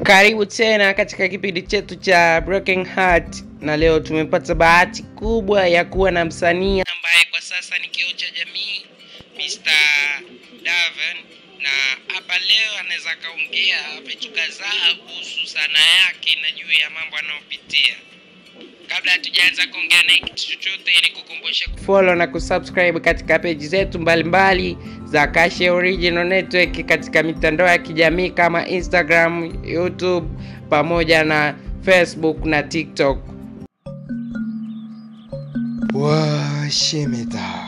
Karibu tena katika kipindi chetu cha Broken Heart, na leo tumepata bahati kubwa ya kuwa na msanii ambaye kwa sasa ni kioo cha jamii, Mr. Daven, na hapa leo anaweza kaongea vitu kadhaa kuhusu sanaa yake na juu ya mambo anayopitia. Kabla hatujaanza kuongea na kitu chochote, ni kukumbusha kufollow na kusubscribe katika page zetu mbalimbali za Kashe Original Network katika mitandao ya kijamii kama Instagram, YouTube pamoja na Facebook na TikTok. Shemeta.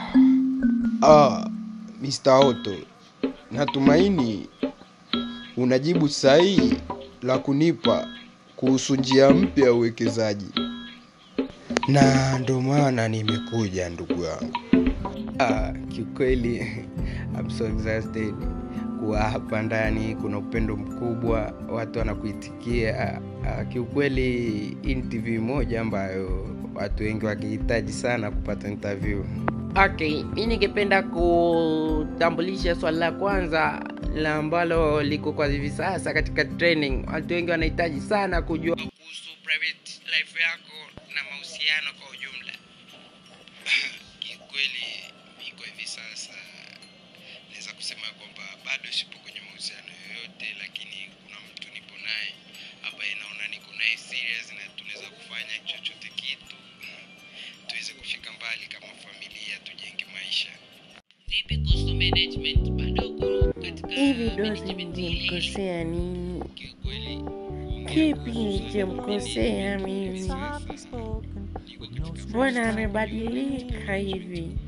Mr. Otto, natumaini unajibu sahihi la kunipa kuhusu njia mpya ya uwekezaji. Na ndo maana nimekuja ndugu yangu. Kiukweli I'm so excited kuwa hapa ndani. Kuna upendo mkubwa, watu wanakuitikia. Kiukweli interview moja ambayo watu wengi wakihitaji sana kupata interview. Okay, mimi ningependa kutambulisha swali la kwanza la ambalo liko kwa hivi sasa katika training. Watu wengi wanahitaji sana kujua kuhusu private life yako na mahusiano kwa ujumla. Kiukweli mimi kwa hivi sasa naweza kusema kwamba bado sipo kwenye mahusiano yoyote, lakini kuna mtu nipo naye hapa, naona niko naye serious na tunaweza kufanya chochote kitu tuweze kufika mbali kama familia, tujenge maisha. Vipi kuhusu management? Bado katika hivi dosi nimekosea nini? Kiukweli Kipi nilimkosea mimi? Mbona amebadilika hivi?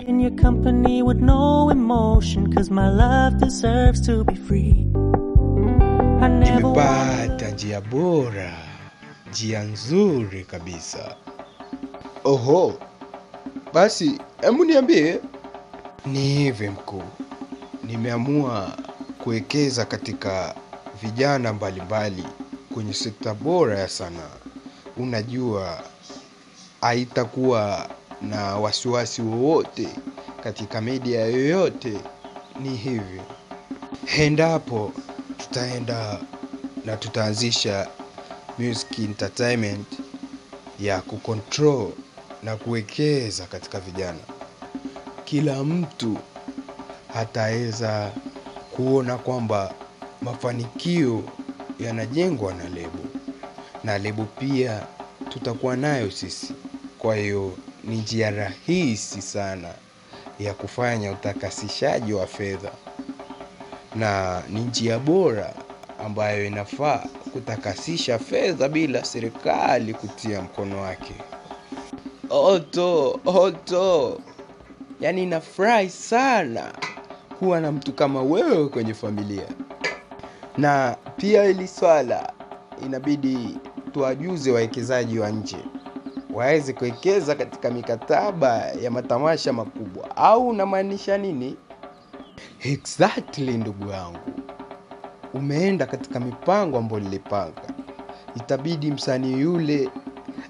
In your company with no emotion, cause my love deserves to be free. I never Tumepata njia bora, njia nzuri kabisa. Oho, basi hebu niambie. Ni hivi mkuu, nimeamua kuwekeza katika vijana mbalimbali kwenye sekta bora ya sanaa. Unajua haitakuwa na wasiwasi wowote katika media yoyote. Ni hivi, endapo tutaenda na tutaanzisha music entertainment ya kucontrol na kuwekeza katika vijana, kila mtu hataweza kuona kwamba mafanikio yanajengwa na lebo, na lebo pia tutakuwa nayo sisi. Kwa hiyo ni njia rahisi sana ya kufanya utakasishaji wa fedha, na ni njia bora ambayo inafaa kutakasisha fedha bila serikali kutia mkono wake. Otto, yani nafurahi sana kuwa na mtu kama wewe kwenye familia. Na pia hili swala inabidi tuwajuze wawekezaji wa nje waweze kuwekeza katika mikataba ya matamasha makubwa. Au unamaanisha nini? Exactly ndugu yangu, umeenda katika mipango ambayo nilipanga. Itabidi msanii yule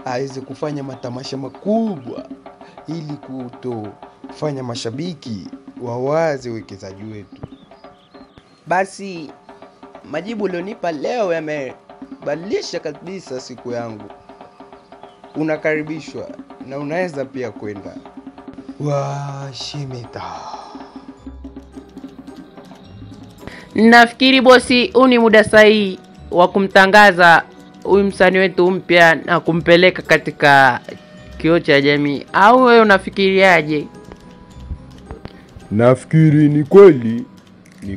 aweze kufanya matamasha makubwa ili kufanya mashabiki wawaze uwekezaji wetu. Basi majibu ulionipa leo yamebadilisha kabisa siku yangu. Unakaribishwa na unaweza pia kwenda. Shemeta. Nafikiri bosi, huu ni muda sahihi wa kumtangaza huyu msanii wetu mpya na kumpeleka katika kioo cha jamii. Au wewe unafikiriaje? Nafikiri ni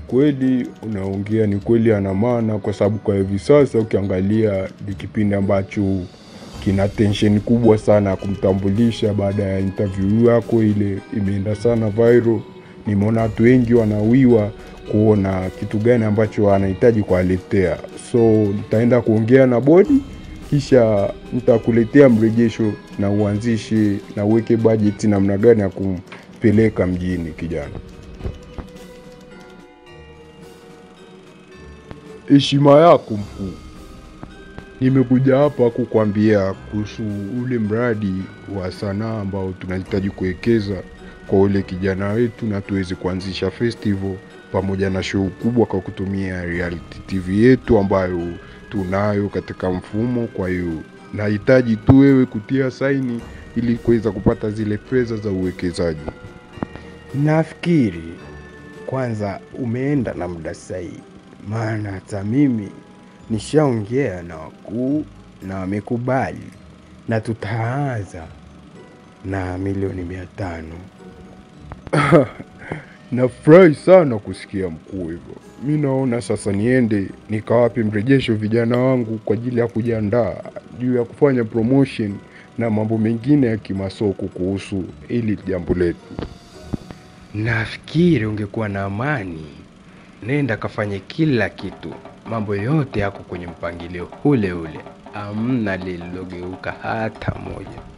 kweli unaongea, ni kweli ana maana, kwa sababu kwa hivi sasa ukiangalia ni kipindi ambacho kina tension kubwa sana kumtambulisha. Baada ya interview yako ile imeenda sana viral, nimeona watu wengi wanawiwa kuona kitu gani ambacho anahitaji kualetea. So nitaenda kuongea na bodi, kisha nitakuletea mrejesho na uanzishe na uweke budget namna gani ya kumpeleka mjini kijana. Heshima yako mkuu. Nimekuja hapa kukuambia kuhusu ule mradi wa sanaa ambao tunahitaji kuwekeza kwa ule kijana wetu, na tuweze kuanzisha festival pamoja na show kubwa kwa kutumia reality TV yetu ambayo tunayo katika mfumo. Kwa hiyo nahitaji tu wewe kutia saini ili kuweza kupata zile pesa za uwekezaji. Nafikiri kwanza umeenda na muda sahihi, maana hata mimi nishaongea na wakuu na wamekubali, na tutaanza na 500,000. Nafurahi sana kusikia mkuu hivyo. Mimi naona sasa niende nikawape mrejesho vijana wangu kwa ajili ya kujiandaa juu ya kufanya promotion na mambo mengine ya kimasoko kuhusu ili jambo letu. Nafikiri ungekuwa na amani. Nenda kafanye kila kitu. Mambo yote yako kwenye mpangilio ule ule. Hamna lililogeuka hata moja.